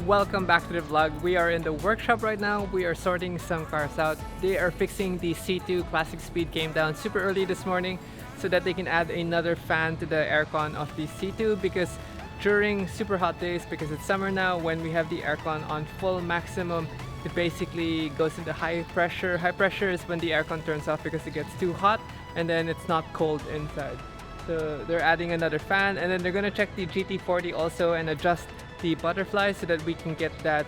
Welcome back to the vlog. We are in the workshop right now. We are sorting some cars out. They are fixing the C2 Classic Speed. Came down super early this morning so that they can add another fan to the aircon of the C2, because during super hot days, because it's summer now, when we have the aircon on full maximum, it basically goes into high pressure. High pressure is when the aircon turns off because it gets too hot and then it's not cold inside. So they're adding another fan, and then they're gonna check the GT40 also and adjust the butterfly so that we can get that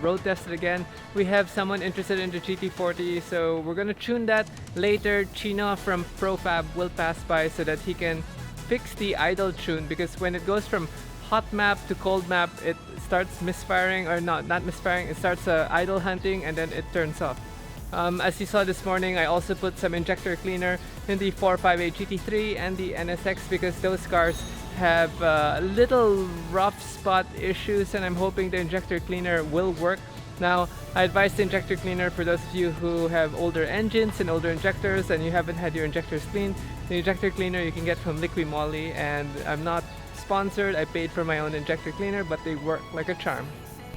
road tested again. We have someone interested in the GT40, so we're gonna tune that later. Chino from Profab will pass by so that he can fix the idle tune, because when it goes from hot map to cold map, it starts misfiring, or not misfiring, it starts idle hunting and then it turns off. As you saw this morning, I also put some injector cleaner in the 458 GT3 and the NSX, because those cars have little rough spot issues, and I'm hoping the injector cleaner will work. Now, I advise the injector cleaner for those of you who have older engines and older injectors and you haven't had your injectors cleaned. The injector cleaner you can get from Liqui Moly, and I'm not sponsored. I paid for my own injector cleaner, but they work like a charm.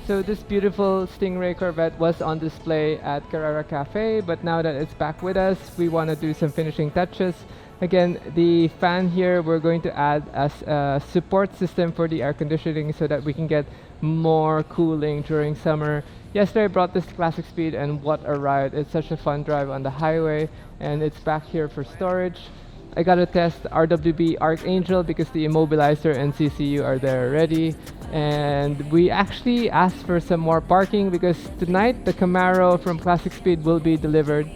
So this beautiful Stingray Corvette was on display at Carrera Cafe, but now that it's back with us, we want to do some finishing touches. Again, the fan here, we're going to add as a support system for the air conditioning so that we can get more cooling during summer. Yesterday I brought this Classic Speed, and what a ride. It's such a fun drive on the highway, and it's back here for storage. I gotta test RWB Archangel because the immobilizer and CCU are there already. And we actually asked for some more parking because tonight the Camaro from Classic Speed will be delivered.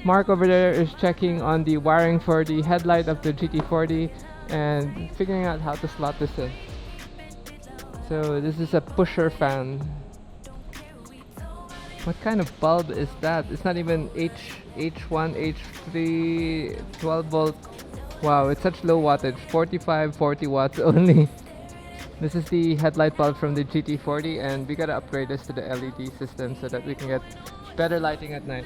Mark over there is checking on the wiring for the headlight of the GT40 and figuring out how to slot this in. So this is a pusher fan. What kind of bulb is that? It's not even H1, H3, 12 volt. Wow, it's such low wattage, 45, 40 watts only. This is the headlight bulb from the GT40, and we gotta upgrade this to the LED system so that we can get better lighting at night.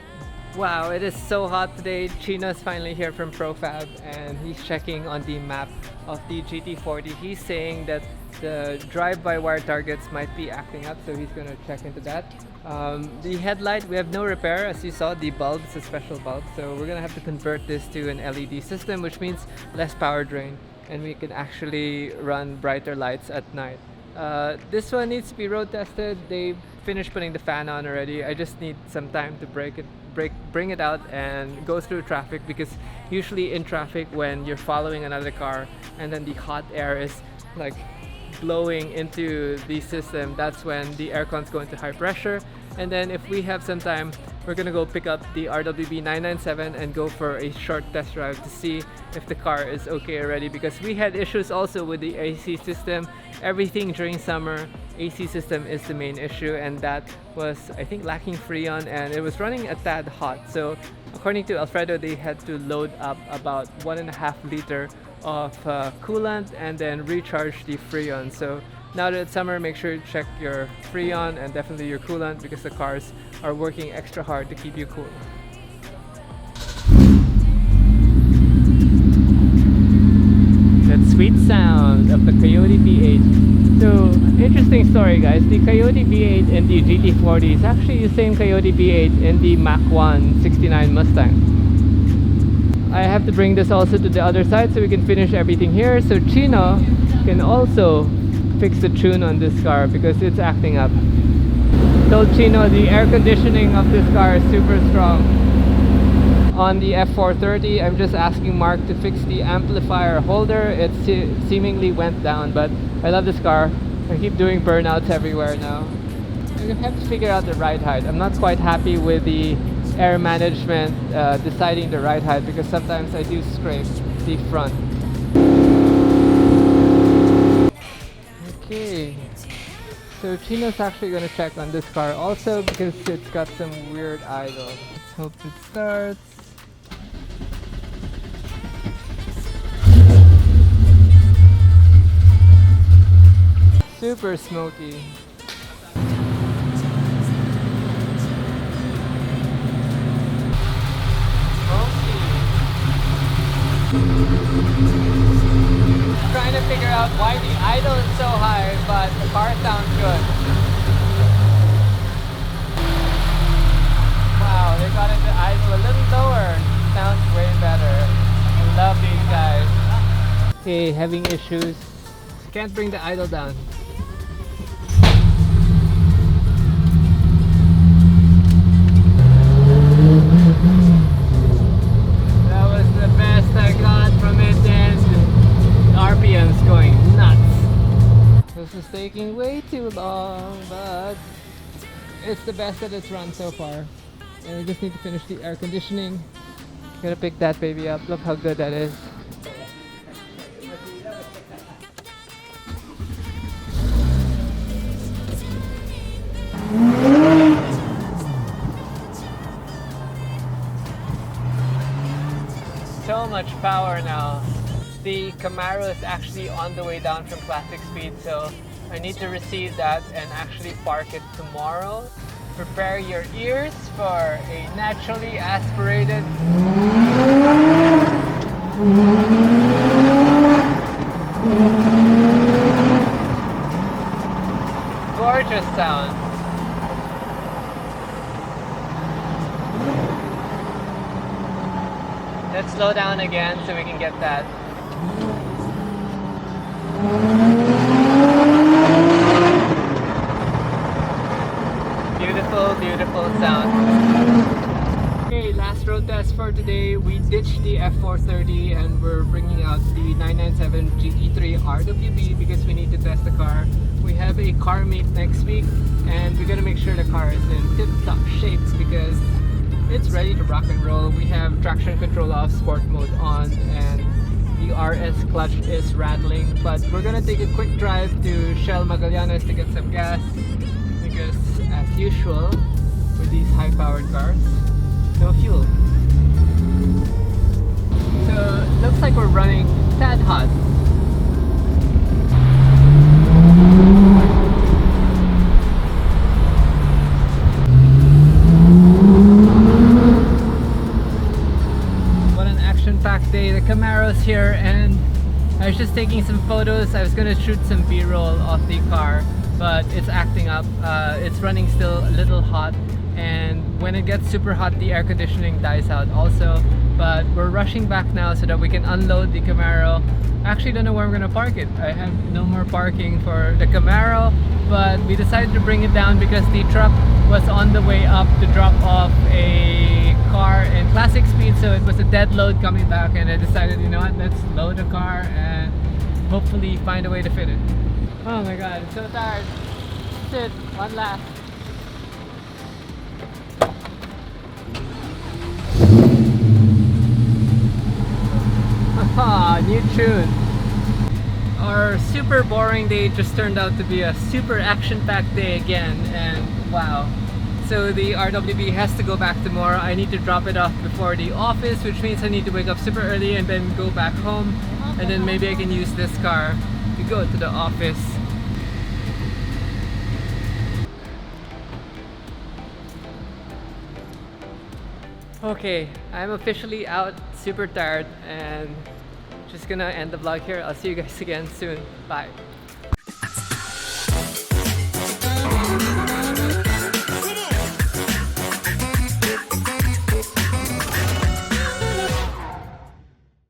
Wow, it is so hot today. Chino's finally here from Profab, and he's checking on the map of the GT40. He's saying that the drive-by-wire targets might be acting up, so he's gonna check into that. The headlight, we have no repair. As you saw, the bulb is a special bulb, so we're gonna have to convert this to an LED system, which means less power drain, and we can actually run brighter lights at night. This one needs to be road tested. They finished putting the fan on already. I just need some time to bring it out and go through traffic, because usually in traffic when you're following another car and then the hot air is like blowing into the system, that's when the aircon's go into high pressure. And then if we have some time, we're gonna go pick up the RWB 997 and go for a short test drive to see if the car is okay already, because we had issues also with the AC system. Everything during summer, AC system is the main issue, and that was, I think, lacking Freon, and it was running a tad hot. So according to Alfredo, they had to load up about 1.5 liter of coolant and then recharge the Freon. So now that it's summer, make sure to check your Freon and definitely your coolant, because the cars are working extra hard to keep you cool. sweet sound of the Coyote V8. So, interesting story guys, the Coyote V8 and the GT40 is actually the same Coyote V8 in the Mach 1 69 Mustang. I have to bring this also to the other side so we can finish everything here, so Chino can also fix the tune on this car because it's acting up. Told Chino the air conditioning of this car is super strong. On the F430, I'm just asking Mark to fix the amplifier holder. It seemingly went down, but I love this car. I keep doing burnouts everywhere now. I have to figure out the ride height. I'm not quite happy with the air management deciding the ride height because sometimes I do scrape the front. Okay, so Chino's actually going to check on this car also because it's got some weird idle. Let's hope it starts. Super smoky. Trying to figure out why the idle is so high, but the car sounds good. Wow, they got it the idle a little lower. Sounds way better. I love these guys. Okay, having issues. Can't bring the idle down. That was the best I got from it, and RPM's going nuts. This is taking way too long, but it's the best that it's run so far. And we just need to finish the air conditioning. Gotta pick that baby up. Look how good that is. So much power now. The Camaro is actually on the way down from classic speed, so I need to receive that and actually park it tomorrow. Prepare your ears for a naturally aspirated gorgeous sound. Let's slow down again so we can get that. Beautiful, beautiful sound. Okay, last road test for today. We ditched the F430 and we're bringing out the 997 GT3 RWB because we need to test the car. We have a car meet next week and we gotta make sure the car is in tip-top shape because it's ready to rock and roll. We have traction control off, sport mode on, and the RS clutch is rattling. But we're gonna take a quick drive to Shell Magallanes to get some gas because, as usual, with these high-powered cars, no fuel. So looks like we're running tad hot. Packed day. The Camaro's here and I was just taking some photos. I was gonna shoot some B-roll of the car, but it's acting up. It's running still a little hot, and when it gets super hot the air conditioning dies out also. But we're rushing back now so that we can unload the Camaro. I actually don't know where I'm gonna park it. I have no more parking for the Camaro, but we decided to bring it down because the truck was on the way up to drop off a car in classic speed, so it was a dead load coming back, and I decided, you know what, let's load the car and hopefully find a way to fit it. Oh my god, I'm so tired. That's it, one lap. Haha, new tune. Our super boring day just turned out to be a super action-packed day again, and wow. So the RWB has to go back tomorrow. I need to drop it off before the office, which means I need to wake up super early and then go back home, and then maybe I can use this car to go to the office. Okay, I'm officially out, super tired, and just gonna end the vlog here. I'll see you guys again soon. Bye.